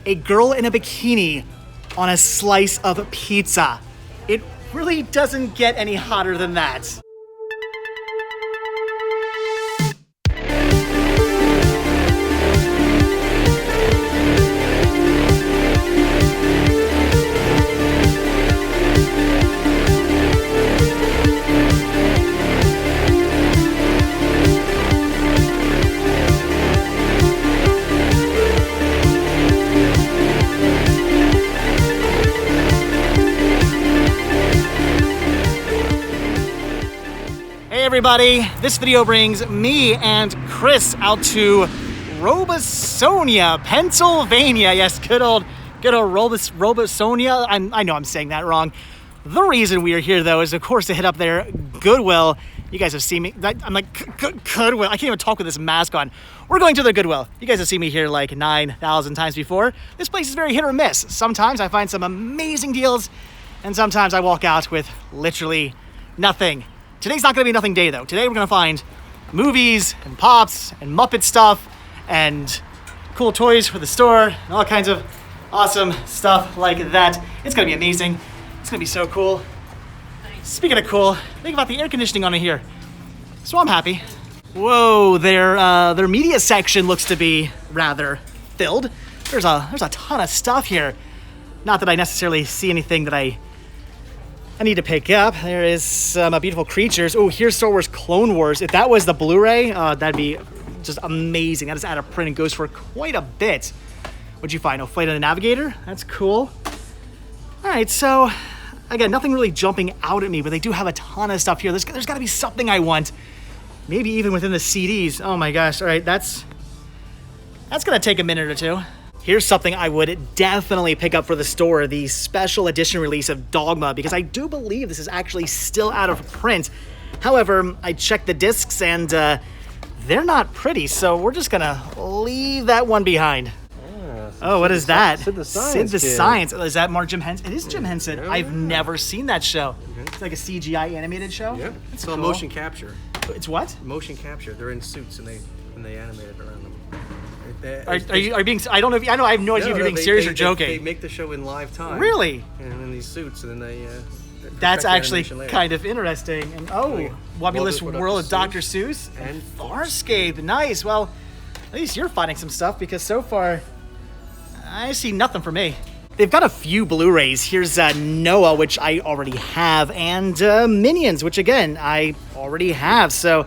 a girl in a bikini on a slice of pizza. It really doesn't get any hotter than that. Hey everybody, this video brings me and Chris out to Robesonia, Pennsylvania. Yes, good old Robesonia. I know I'm saying that wrong. The reason we are here though is of course to hit up their Goodwill. You guys have seen me, I'm like, Goodwill. I can't even talk with this mask on. We're going to the Goodwill. You guys have seen me here like 9,000 times before. This place is very hit or miss. Sometimes I find some amazing deals and sometimes I walk out with literally nothing. Today's not gonna be nothing day though. Today we're gonna find movies and pops and Muppet stuff and cool toys for the store and all kinds of awesome stuff like that. It's gonna be amazing. It's gonna be so cool. Speaking of cool, think about the air conditioning on it here. So I'm happy. Whoa, their media section looks to be rather filled. There's a ton of stuff here. Not that I necessarily see anything that I need to pick up. There is some beautiful creatures. Oh, here's Star Wars Clone Wars. If that was the Blu-ray, that'd be just amazing. That is out of print and goes for quite a bit. What'd you find? Oh, Flight of the Navigator? That's cool. All right, so again, nothing really jumping out at me, but they do have a ton of stuff here. There's gotta be something I want. Maybe even within the CDs. Oh my gosh, all right, that's gonna take a minute or two. Here's something I would definitely pick up for the store, the special edition release of Dogma, because I do believe this is actually still out of print. However, I checked the discs and they're not pretty, so we're just gonna leave that one behind. Oh, what is that? Sid the Science. Sid the Kid. Science. Is that Mark Jim Henson? It is Jim Henson. Yeah, I've never seen that show. Okay. It's like a CGI animated show? Yeah, It's it's called cool. motion capture. It's what? Motion capture. They're in suits and they animate it around them. Are you being? I don't know. I have no idea if you're being serious or joking. They make the show in live time. Really? And in these suits, and then they. That's perfect the actually animation later. kind of interesting. And Wobulous Wobulous World of Dr. Seuss and Farscape. Nice. Well, at least you're finding some stuff because so far I see nothing for me. They've got a few Blu-rays. Here's Noah, which I already have, and Minions, which again I already have. So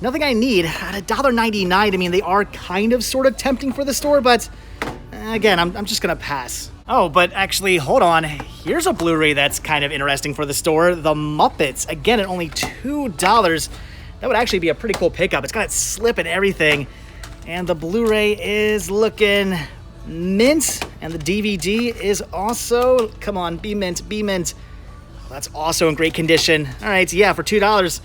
nothing I need. At $1.99, I mean, they are kind of sort of tempting for the store, but again, I'm just gonna pass. Oh, but actually, hold on. Here's a Blu-ray that's kind of interesting for the store. The Muppets, again, at only $2. That would actually be a pretty cool pickup. It's got its slip and everything. And the Blu-ray is looking mint, and the DVD is also, come on, be mint, be mint. That's also in great condition. All right, yeah, for $2,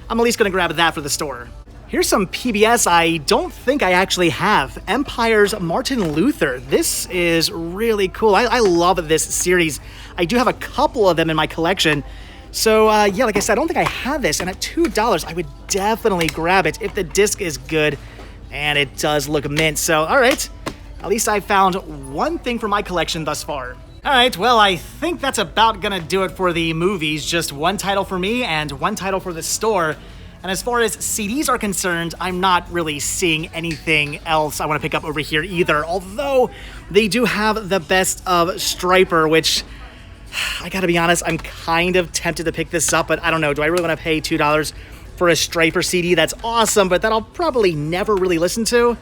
I'm at least gonna grab that for the store. Here's some PBS I don't think I actually have. Empire's Martin Luther. This is really cool. I love this series. I do have a couple of them in my collection. So yeah, like I said, I don't think I have this. And at $2, I would definitely grab it if the disc is good. And it does look mint. So, all right, at least I found one thing for my collection thus far. All right, well, I think that's about gonna do it for the movies. Just one title for me and one title for the store. And as far as CDs are concerned, I'm not really seeing anything else I want to pick up over here either. Although they do have the best of Striper, which I gotta be honest, I'm kind of tempted to pick this up, but I don't know. Do I really want to pay $2 for a Striper CD? That's awesome, but that I'll probably never really listen to.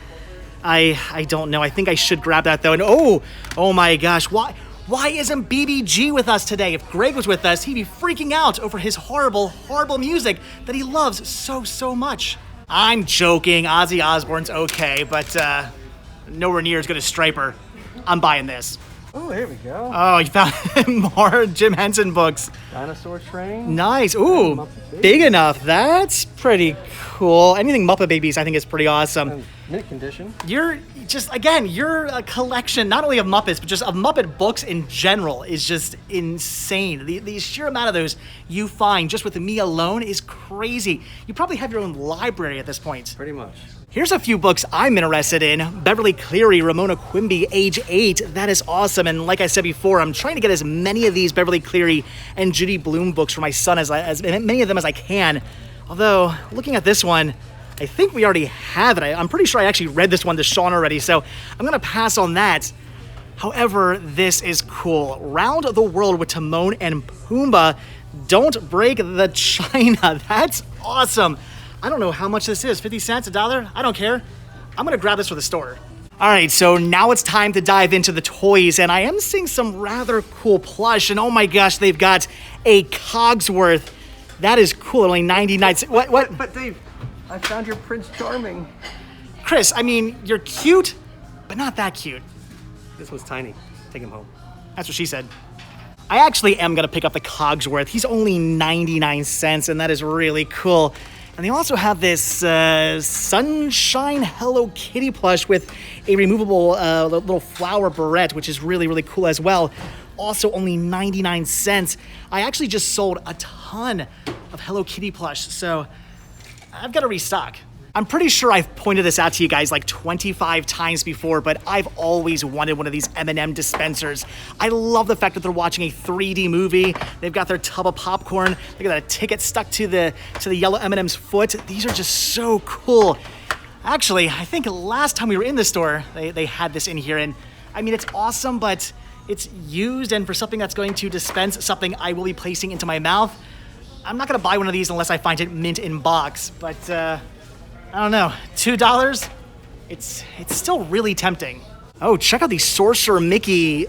I don't know. I think I should grab that though. And oh my gosh, why isn't BBG with us today? If Greg was with us, he'd be freaking out over his horrible, horrible music that he loves so much. I'm joking. Ozzy Osbourne's okay, but nowhere near as good as Striper. I'm buying this. Oh, here we go. Oh, you found more Jim Henson books. Dinosaur Train. Nice. Ooh, big enough. That's pretty cool. Anything Muppet Babies, I think, is pretty awesome. And mint condition. You're just, again, your collection, not only of Muppets, but just of Muppet books in general is just insane. The sheer amount of those you find just with me alone is crazy. You probably have your own library at this point. Pretty much. Here's a few books I'm interested in. Beverly Cleary, Ramona Quimby, age 8. That is awesome. And like I said before, I'm trying to get as many of these Beverly Cleary and Judy Blume books for my son as many of them as I can. Although, looking at this one, I think we already have it. I'm pretty sure I actually read this one to Sean already, so I'm gonna pass on that. However, this is cool. Round the World with Timon and Pumbaa. Don't break the china. That's awesome. I don't know how much this is, 50 cents, $1? I don't care. I'm gonna grab this for the store. All right, so now it's time to dive into the toys, and I am seeing some rather cool plush, and oh my gosh, they've got a Cogsworth. That is cool, only 99 cents. What? But Dave, I found your Prince Charming. Chris, I mean, you're cute, but not that cute. This one's tiny. Take him home. That's what she said. I actually am gonna pick up the Cogsworth. He's only 99 cents, and that is really cool. And they also have this Sunshine Hello Kitty plush with a removable little flower barrette, which is really, really cool as well. Also only 99 cents. I actually just sold a ton of Hello Kitty plush, so I've got to restock. I'm pretty sure I've pointed this out to you guys like 25 times before, but I've always wanted one of these M&M dispensers. I love the fact that they're watching a 3D movie. They've got their tub of popcorn. They got a ticket stuck to the yellow M&M's foot. These are just so cool. Actually, I think last time we were in the store, they had this in here, and I mean, it's awesome, but it's used, and for something that's going to dispense something I will be placing into my mouth, I'm not gonna buy one of these unless I find it mint in box, but I don't know, $2? It's still really tempting. Oh, check out these Sorcerer Mickey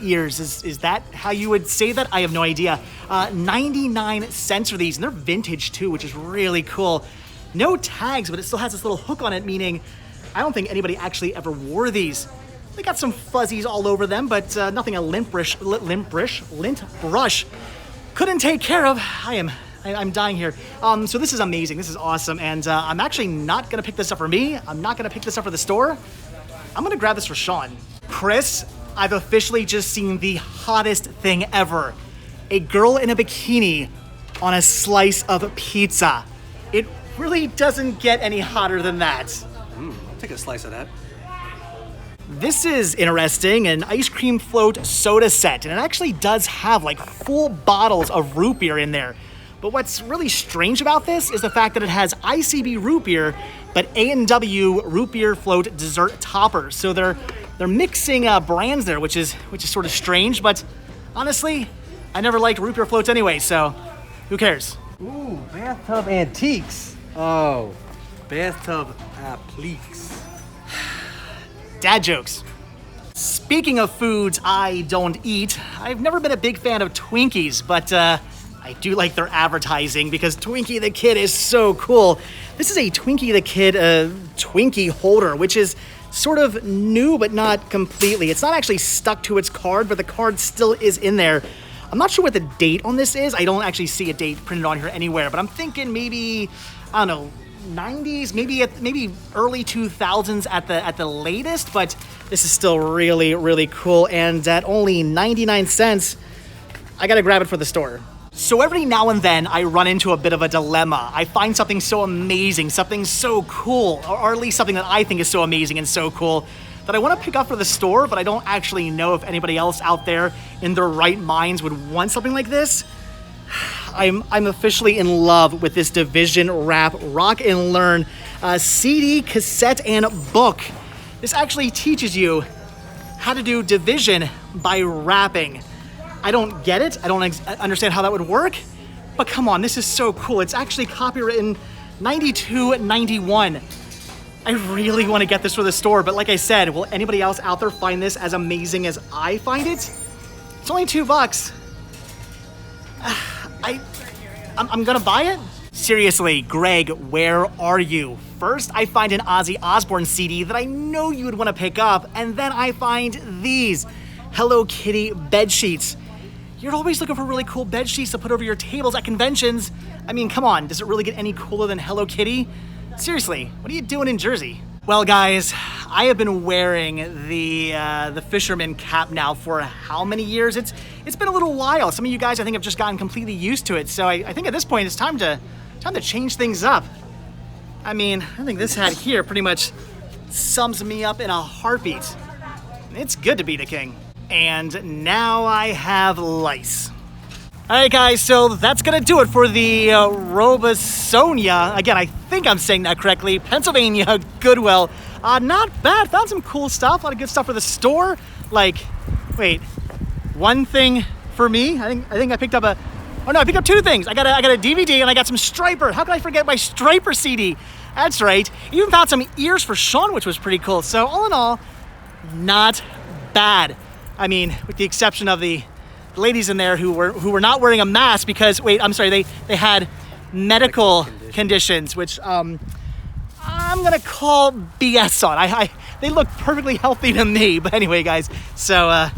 ears. Is that how you would say that? I have no idea. 99 cents for these, and they're vintage too, which is really cool. No tags, but it still has this little hook on it, meaning I don't think anybody actually ever wore these. They got some fuzzies all over them, but nothing a lint brush couldn't take care of. I'm dying here. So this is amazing. This is awesome. And I'm actually not going to pick this up for me. I'm not going to pick this up for the store. I'm going to grab this for Sean. Chris, I've officially just seen the hottest thing ever. A girl in a bikini on a slice of pizza. It really doesn't get any hotter than that. I'll take a slice of that. This is interesting, an ice cream float soda set. And it actually does have like full bottles of root beer in there. But what's really strange about this is the fact that it has ICB root beer, but A&W root beer float dessert toppers. So they're mixing brands there, which is sort of strange. But honestly, I never liked root beer floats anyway, so who cares? Ooh, bathtub antiques. Oh, bathtub appliques. Dad jokes. Speaking of foods I don't eat, I've never been a big fan of Twinkies, but I do like their advertising because Twinkie the Kid is so cool. This is a Twinkie the Kid Twinkie holder, which is sort of new, but not completely. It's not actually stuck to its card, but the card still is in there. I'm not sure what the date on this is. I don't actually see a date printed on here anywhere, but I'm thinking maybe, I don't know, 90s, maybe early 2000s at the latest, but this is still really, really cool. And at only 99 cents, I gotta grab it for the store. So every now and then I run into a bit of a dilemma. I find something so amazing, something so cool, or at least something that I think is so amazing and so cool that I want to pick up for the store, but I don't actually know if anybody else out there in their right minds would want something like this. I'm officially in love with this Division Wrap Rock and Learn CD, cassette, and book. This actually teaches you how to do division by wrapping. I don't get it. I don't understand how that would work, but come on, this is so cool. It's actually copywritten 92, 91. I really want to get this for the store, but like I said, will anybody else out there find this as amazing as I find it? It's only $2. I'm gonna buy it? Seriously, Greg, where are you? First, I find an Ozzy Osbourne CD that I know you would want to pick up, and then I find these Hello Kitty bed sheets. You're always looking for really cool bed sheets to put over your tables at conventions. I mean, come on, does it really get any cooler than Hello Kitty? Seriously, what are you doing in Jersey? Well, guys, I have been wearing the fisherman cap now for how many years? It's been a little while. Some of you guys, I think, have just gotten completely used to it. So I think at this point, it's time to change things up. I mean, I think this hat here pretty much sums me up in a heartbeat. It's good to be the king. And now I have lice. All right, guys, so that's gonna do it for the Robesonia. Again, I think I'm saying that correctly. Pennsylvania Goodwill. Not bad. Found some cool stuff. A lot of good stuff for the store. Like, wait, one thing for me. I think I picked up a. Oh no, I picked up two things. I got a DVD and I got some Striper. How could I forget my Striper CD? That's right. Even found some ears for Sean, which was pretty cool. So all in all, not bad. I mean, with the exception of the ladies in there who were not wearing a mask because, wait, I'm sorry, they had medical conditions, which I'm gonna call BS on. They look perfectly healthy to me, but anyway, guys, so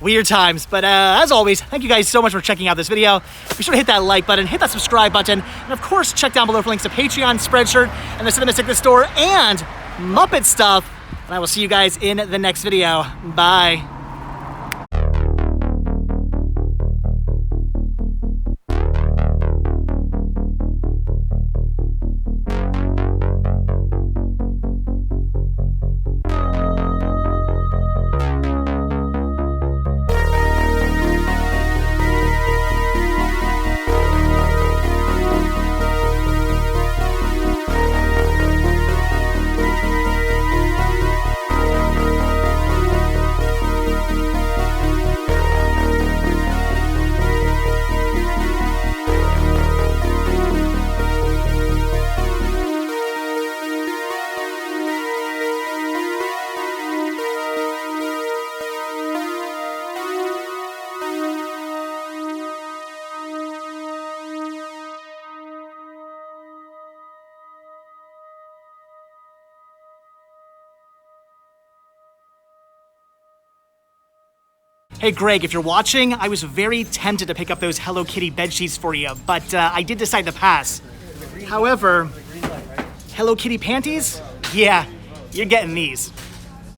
weird times. But as always, thank you guys so much for checking out this video. Be sure to hit that like button, hit that subscribe button, and of course, check down below for links to Patreon, Spreadshirt, and the Cinema Sickness Store, and Muppet stuff. And I will see you guys in the next video. Bye. Hey Greg, if you're watching, I was very tempted to pick up those Hello Kitty bed sheets for you, but I did decide to pass. However, Hello Kitty panties? Yeah, you're getting these.